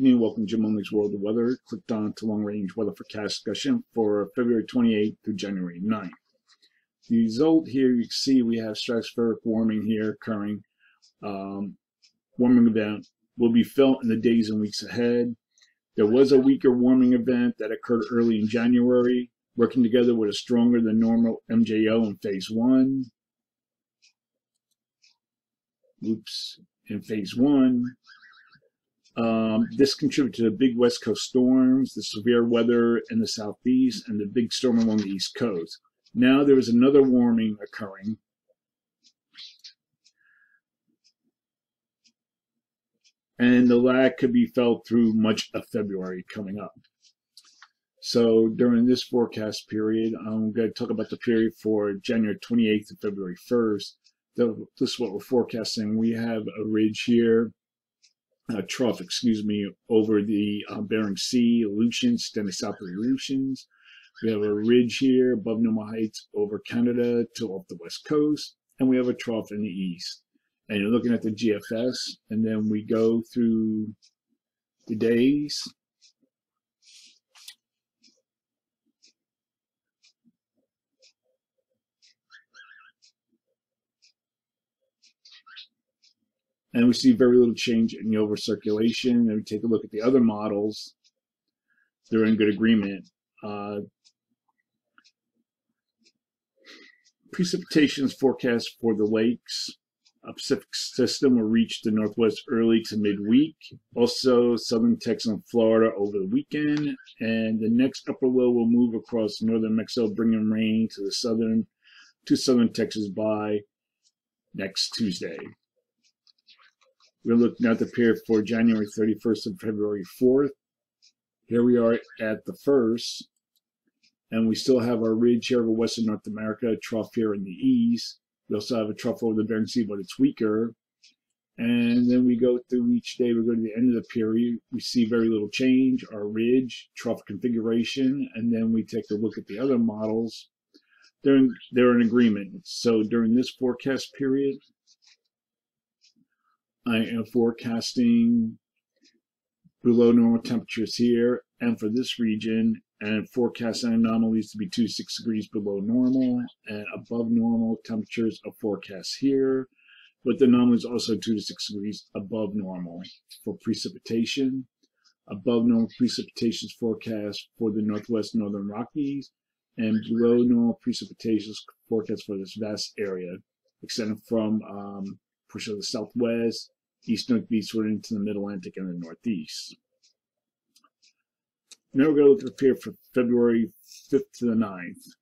evening. Welcome to Jim Only's World of Weather. Clicked on to long-range weather forecast discussion for February 28th through January 9th. The result here, you can see we have stratospheric warming here occurring. Warming event will be felt in the days and weeks ahead. There was a weaker warming event that occurred early in January, working together with a stronger than normal MJO in phase 1. In phase 1. This contributed to the big West Coast storms, the severe weather in the southeast, and the big storm along the East Coast. Now there is another warming occurring. And the lag could be felt through much of February coming up. So during this forecast period, I'm going to talk about the period for January 28th to February 1st. This is what we're forecasting. We have a ridge here. Trough, over the Bering Sea, Aleutians, then the South Aleutians. We have a ridge here above normal heights over Canada to off the west coast, and we have a trough in the east. And you're looking at the GFS, and then we go through the days. And we see very little change in the over circulation. And we take a look at the other models. They're in good agreement. Precipitation is forecast for the lakes. A Pacific system will reach the northwest early to midweek. Also, southern Texas and Florida over the weekend. And the next upper low will move across northern Mexico, bringing rain to southern Texas by next Tuesday. We're looking at the period for January 31st and February 4th. Here we are at the 1st, and we still have our ridge here over western North America, a trough here in the east. We also have a trough over the Bering Sea, but it's weaker. And then we go through each day, we go to the end of the period. We see very little change, our ridge, trough configuration, and then we take a look at the other models. They're in agreement. So during this forecast period, I am forecasting below normal temperatures here and for this region, and forecasting anomalies to be 2 to 6 degrees below normal, and above normal temperatures are forecast here, but the anomalies also 2 to 6 degrees above normal. For precipitation, above normal precipitation is forecast for the northwest northern Rockies, and below normal precipitation is forecast for this vast area, extending from push of the southwest, east northeastward into the mid-Atlantic and the northeast. Now we're going to look at the period for February 5th to the 9th.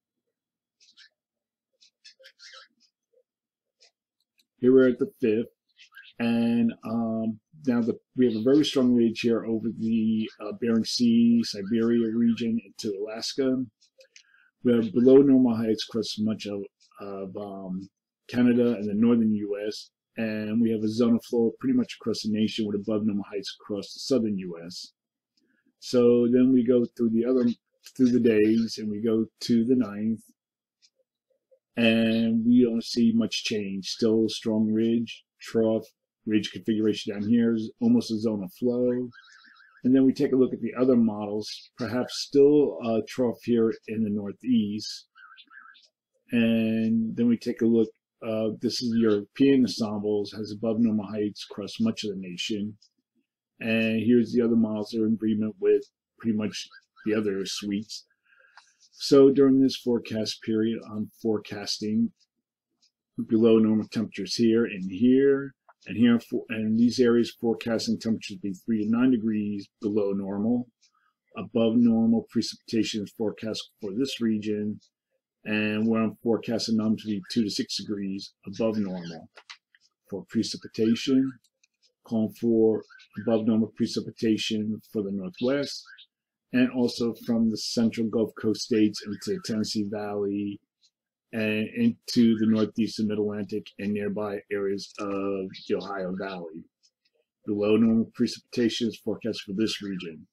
Here we're at the 5th, and now we have a very strong ridge here over the Bering Sea, Siberia region into Alaska. We have below normal heights across much of Canada and the northern U.S., and we have a zone of flow pretty much across the nation with above normal heights across the southern U.S. So then we go through the days, and we go to the 9th, and we don't see much change. Still a strong ridge, trough, ridge configuration down here is almost a zone of flow. And then we take a look at the other models, perhaps still a trough here in the northeast. And then we take a look. This is the European ensembles, has above normal heights across much of the nation. And here's the other models that are in agreement with pretty much the other suites. So during this forecast period, I'm forecasting below normal temperatures here and here. And here, and these areas forecasting temperatures be 3 to 9 degrees below normal. Above normal precipitation is forecast for this region. And where I'm forecasting them to be 2 to 6 degrees above normal. For precipitation, calling for above normal precipitation for the northwest, and also from the central Gulf Coast states into Tennessee Valley and into the northeast and mid-Atlantic and nearby areas of the Ohio Valley. Below normal precipitation is forecast for this region.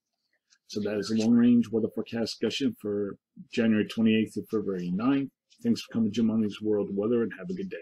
So that is a long-range weather forecast discussion for January 28th to February 9th. Thanks for coming to Jim Only's World Weather, and have a good day.